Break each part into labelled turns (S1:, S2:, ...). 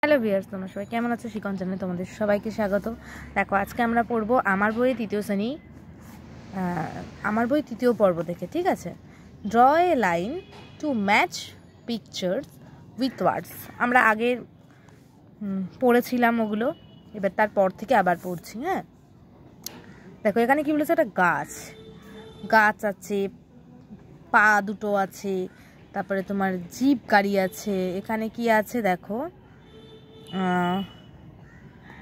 S1: Hello viewers, তোমরা সবাই কেমন আছো? শিকন চ্যানেলে তোমাদের সবাইকে স্বাগত। দেখো, আজকে আমরা পড়বো আমার বইয়ে তৃতীয় শ্রেণী, আমার বই তৃতীয় পর্ব থেকে। ঠিক আছে, draw a line to match pictures with words. আমরা আগে পড়েছিলাম ওগুলো, এবার তারপর থেকে আবার পড়ছি। হ্যাঁ, দেখো এখানে কি বলেছে, একটা গাছ আছে, পা দুটো আছে, তারপরে তোমার জিপ গাড়ি আছে, এখানে কি আছে দেখো,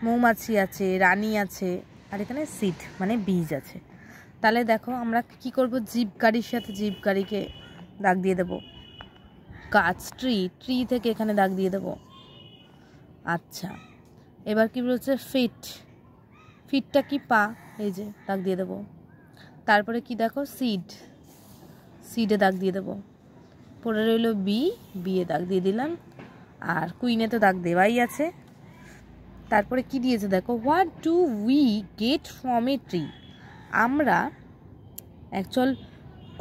S1: মৌমাছি আছে, রানী আছে, আর এখানে সিড মানে বীজ আছে। তাহলে দেখো আমরা কি করব, জিপ গাড়ির সাথে জিপ গাড়িকে দাগ দিয়ে দেব, গাছ ট্রি থেকে এখানে দাগ দিয়ে দেব। আচ্ছা, এবার কি বলছে, ফিটটা কি পা, এই যে দাগ দিয়ে দেব। তারপরে কি দেখো, সিডে দাগ দিয়ে দেব। পরে রইল বিয়ে দাগ দিয়ে দিলাম, আর কুইনে তো দাগ দেওয়াই আছে। তারপরে কি দিয়েছে দেখো, what do we get from a tree. আমরা অ্যাকচুয়াল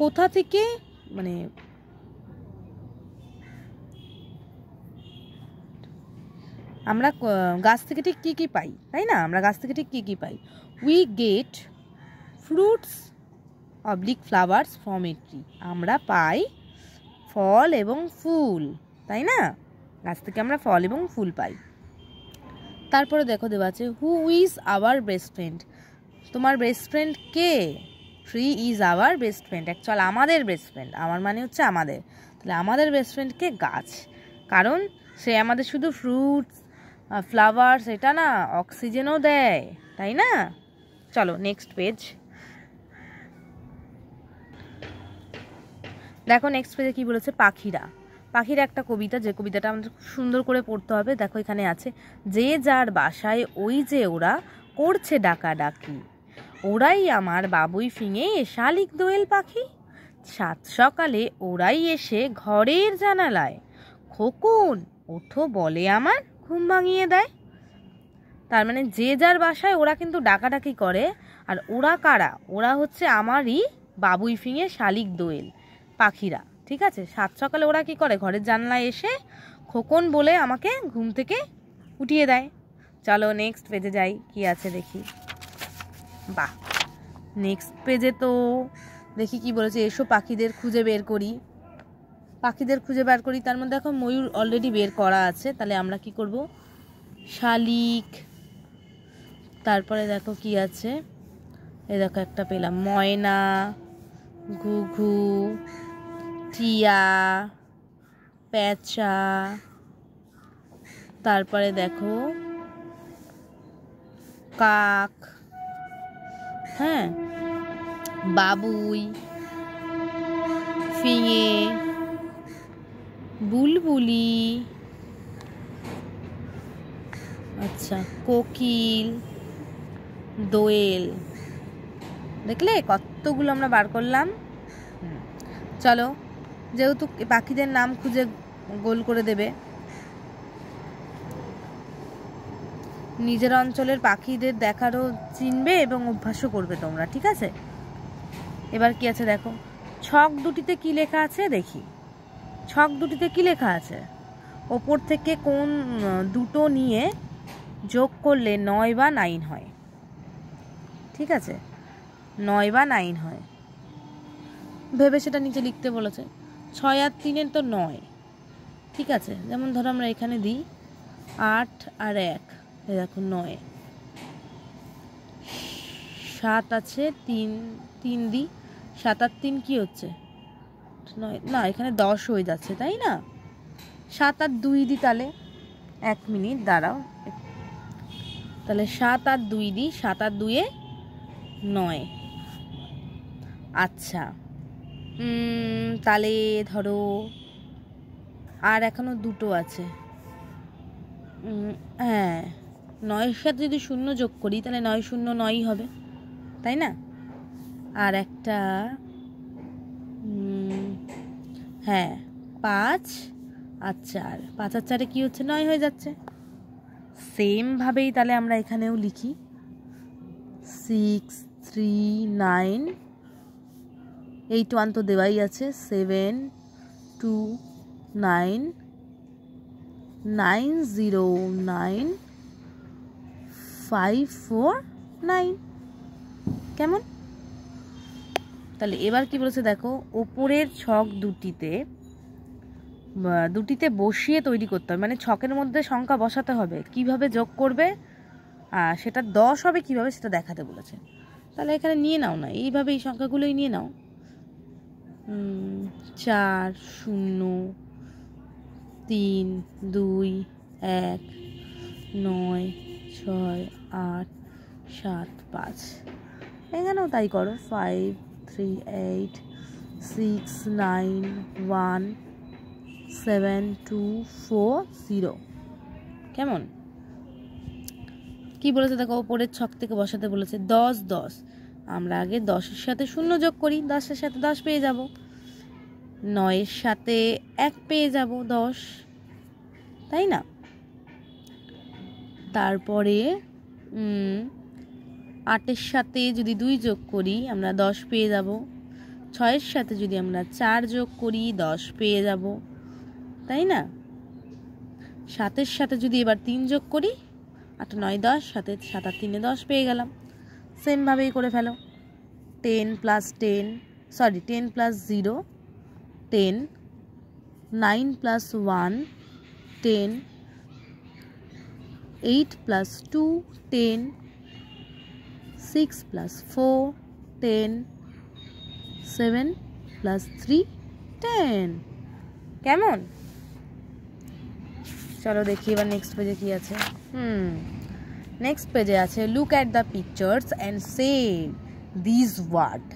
S1: কোথা থেকে, মানে আমরা গাছ থেকে ঠিক কী কী পাই, তাই না? আমরা গাছ থেকে ঠিক কী কী পাই? We get fruits oblique flowers from a tree. আমরা পাই ফল এবং ফুল, তাই না? গাছ থেকে আমরা ফল এবং ফুল পাই। তারপরে দেখো দেওয়া আছে, who is our best friend. তোমার বেস্ট ফ্রেন্ড কে? Tree is our best friend. Actual আমাদের বেস্ট ফ্রেন্ড, আমার মানে হচ্ছে আমাদের। তাহলে আমাদের বেস্ট ফ্রেন্ড কে? গাছ। কারণ সে আমাদের শুধু ফ্রুটস ফ্লাওয়ার্স এটা না, অক্সিজেনও দেয়, তাই না? চলো নেক্সট পেজ। দেখো নেক্সট পেজে কি বলেছে, পাখিরা একটা কবিতা, যে কবিতাটা আমাদের খুব সুন্দর করে পড়তে হবে। দেখো এখানে আছে, যে যার বাসায় ওই যে ওরা করছে ডাকাডাকি, ওরাই আমার বাবুই ফিঙে শালিক দোয়েল পাখি, সাত সকালে ওরাই এসে ঘরের জানালায় খোকন ওঠো বলে আমার ঘুম ভাঙিয়ে দেয়। তার মানে যে যার বাসায় ওরা কিন্তু ডাকাডাকি করে, আর ওরা কারা? ওরা হচ্ছে আমারই বাবুই ফিঙে শালিক দোয়েল পাখিরা। ঠিক আছে, সাত সকালে ওরা কি করে, ঘরের জানলায় এসে খোকন বলে আমাকে ঘুম থেকে উঠিয়ে দেয়। চলো নেক্সট পেজে যাই, কি আছে দেখি। বাহ, নেক্সট পেজে তো দেখি কি বলেছে, এসো পাখিদের খুঁজে বের করি। তার মধ্যে দেখো ময়ূর অলরেডি বের করা আছে, তাহলে আমরা কি করব, শালিক। তারপরে দেখো কি আছে, এই দেখো একটা পেলাম, ময়না, ঘুঘু, টিয়া, পেঁচা। তারপরে দেখো কাক, হ্যাঁ, বাবুই, ফিঙে, বুলবুলি, আচ্ছা কোকিল, দোয়েল। দেখলে কতগুলো আমরা বার করলাম। চলো, যেহেতু পাখিদের নাম খুঁজে গোল করে দেবে, নিজের অঞ্চলের পাখিদের দেখারও চিনবে এবং অভ্যাসও করবে তোমরা। ঠিক আছে, এবার কি আছে দেখো, ছক দুটিতে কি লেখা আছে দেখি। ছক দুটিতে কি লেখা আছে, ওপর থেকে কোন দুটো নিয়ে যোগ করলে 9 বা 9 হয়। ঠিক আছে, 9 বা 9 হয়, ভেবে সেটা নিচে লিখতে বলেছে। 6 আর 3 তো 9। ঠিক আছে, যেমন ধরো আমরা এখানে দিই 8 আর 1, এই দেখো 9। 7 আছে, 3 দিই, 7 আর 3 কি হচ্ছে 9 না, এখানে 10 হয়ে যাচ্ছে, তাই না? 7 আর 2 দিই, তাহলে 1 মিনিট দাঁড়াও, তাহলে 7 আর 2 দিই, 7 আর 2 এ 9। আচ্ছা, তাহলে ধরো আর এখনো দুটো আছে। হ্যাঁ, 9-এর সাথে যদি 0 যোগ করি তাহলে 9 0 9ই হবে, তাই না? আর একটা হ্যাঁ 5 আর 4, 5 আর 4 কি হচ্ছে, 9 হয়ে যাচ্ছে। সেম ভাবেই তাহলে আমরা এখানেও লিখি 6 3 9, 8 1 তো দেওয়াই আছে, 7 2 9 909549। কেমন? তাহলে এবার কি বলেছে দেখো, ওপরের ছক দুটিতে বসিয়ে তৈরি করতে হবে, মানে ছকের মধ্যে সংখ্যা বসাতে হবে। কিভাবে যোগ করবে সেটা 10 হবে কিভাবে সেটা দেখাতে বলেছে। তাহলে এখানে নিয়ে নাও না, এইভাবে এই সংখ্যাগুলোই নিয়ে নাও। 4 0 3 2 1 9 6 8 7 5। এখানেও তাই করো, 5 3 8 6 9 1 7 2 4 0। কেমন? কি বলেছে দেখো, ওপরের ছক থেকে বসাতে বলেছে 10 10। আমরা আগে 10-এর সাথে 0 যোগ করি, 10-এর সাথে 10 পেয়ে যাব। 9-এর সাথে 1 পেয়ে যাব, 10, তাই না? তারপরে 8-এর সাথে যদি 2 যোগ করি আমরা 10 পেয়ে যাব। 6-এর সাথে যদি আমরা 4 যোগ করি 10 পেয়ে যাব, তাই না? 7-এর সাথে যদি এবার 3 যোগ করি 8 9 10, 7 7 আর 3 10 পেয়ে গেলাম। সেমভাবেই করে ফেলো। 10 + 0 10, 9 + 1 10, 8 + 2 10, 6 + 4 10, 7 + 3 10। কেমন? চলো দেখি এবার নেক্সট পেজে কি আছে। নেক্সট পেজে আছে look at the pictures and say this word.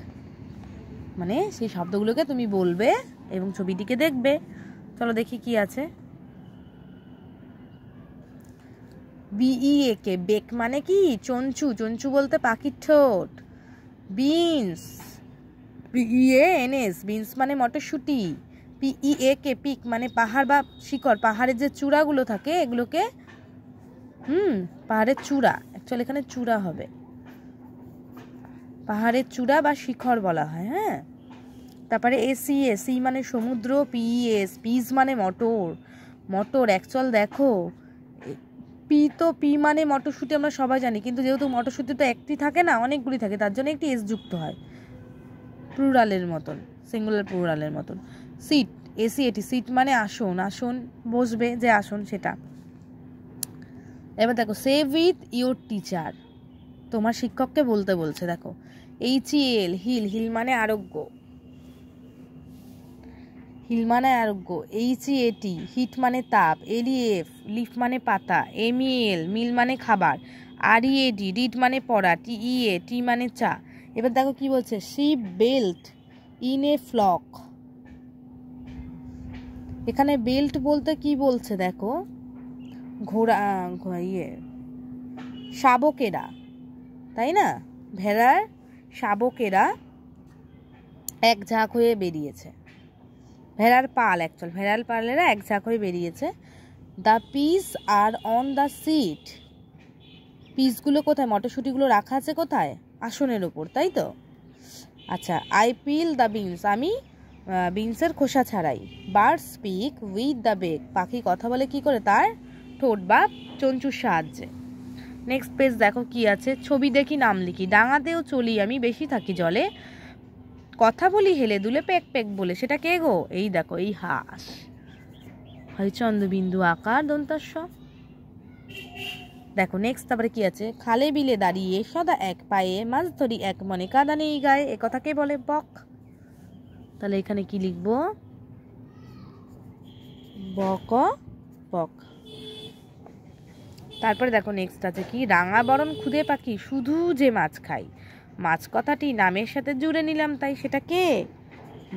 S1: মানে সেই শব্দগুলোকে তুমি বলবে এবং ছবিটিকে দেখবে। চলো দেখি কি আছে। BEAK, বেক মানে কি? চঞ্চু। চঞ্চু বলতে পাখির ঠোঁট। বিনস, BEANS, বিনস মানে মটরশুঁটি। PEAK, পিক মানে পাহাড় বা শিখর। পাহাড়ের যে চূড়াগুলো থাকে এগুলোকে পাহাড়ের চূড়া, অ্যাকচুয়ালি এখানে চূড়া হবে, পাহাড়ের চূড়া বা শিখর বলা হয়। হ্যাঁ, তারপরে ACA, সি মানে সমুদ্র। PES, পিস মানে মটর। অ্যাকচুয়াল দেখো, পি মানে মটরশুঁটি আমরা সবাই জানি, কিন্তু যেহেতু মটরশুঁটি তো একটি থাকে না, অনেকগুলি থাকে, তার জন্য একটি এস যুক্ত হয়, প্লুরালের মতন, সিঙ্গুলার প্লুরালের মতন। সিট, ACAT, সিট মানে আসন বসবে যে আসন সেটা। এবার দেখো, সেভ উইথ ইওর টিচার, তোমার শিক্ষককে বলতে বলছে। দেখো, HEL, হিল মানে আরোগ্য। HEAT, হিট মানে তাপ। LEF, লিফ মানে পাতা। MEL, মিল মানে খাবার। READ, রিড মানে পড়া। TEA, টি মানে চা। এবার দেখো কি বলছে, sheep belt in a flock. এখানে বেল্ট বলতে কি বলছে দেখো, শাবকেরা, তাই না? ভেড়ার শাবকেরা এক ঝাঁক হয়ে বেরিয়েছে। ভেড়ার পালেরা এক ঝাঁক হয়ে বেরিয়েছে। The peas are on the seat, পিসগুলো কোথায়? মটরশুঁটিগুলো রাখা আছে কোথায়? আসনের ওপর, তাই তো? আচ্ছা, আই পিল দ্য বিনস, আমি বিনসের খোসা ছাড়াই। Bird speak with the beak, পাখি কথা বলে কি করে? তার ঠোঁট বা চঞ্চুর সাহায্যে। নেক্সট পেজ দেখো কি আছে, ছবি দেখি নাম লিখি। ডাঙাতেও চলি আমি, বেশি থাকি জলে, কথা বলি হেলে দুলে পেক পেক বলে। সেটা কে গো? এই দেখো, এই হাঁস। হরিচন্দ্রবিন্দু আকার দন্তাস্ব। দেখো নেক্সট তারপরে কি আছে, খালে বিলে দাঁড়িয়ে সদা এক পায়ে, মাছ ধরি এক মনে, কাদা নেই গায়ে, এ কথা কে বলে? বক। তাহলে এখানে কি লিখবো? বক বক। তারপরে দেখো নেক্সট আছে কি, রাঙা বরণ খুদে পাখি শুধু যে মাছ খাই। মাছ কথাটি নামের সাথে জুড়ে নিলাম, তাই সেটা কে?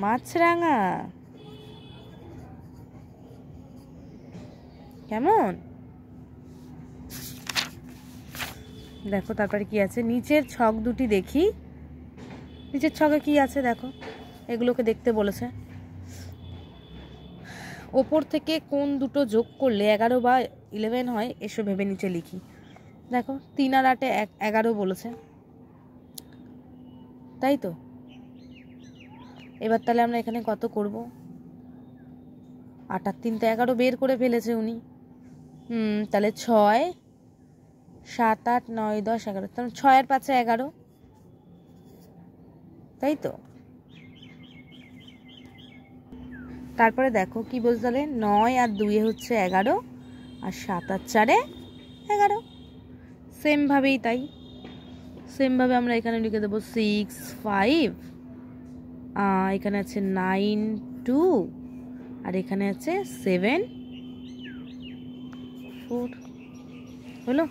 S1: মাছরাঙা। কেমন? দেখো তারপরে কি আছে, নিচের ছক দুটি দেখি। নিচের ছকে কি আছে দেখো, এগুলোকে দেখতে বলেছে। ওপর থেকে কোন দুটো যোগ করলে 11 বা 11 হয়, এসো ভেবে নিচে লিখি। দেখো 3 আর 8 11 বলেছে, তাই তো? এবার তাহলে আমরা এখানে কত করব? 8 আর 3 তো 11 বের করে ফেলেছে উনি। তাহলে 6, 7, 8, 9, 10, 11, তাহলে 6 আর 5 11, তাই তো। তারপরে দেখো কি বলতে, তাহলে 9 আর 2 হচ্ছে 11, আর 7 আর 4 11। সেমভাবেই তাই, সেমভাবে আমরা এখানে লিখে দেবো 6, 5, এখানে আছে 9, 2, আর এখানে আছে 7, 4। হলো।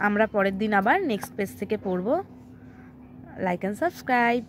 S1: আমরা পরের দিন আবার নেক্সট পেজ থেকে পড়বো। Like and subscribe.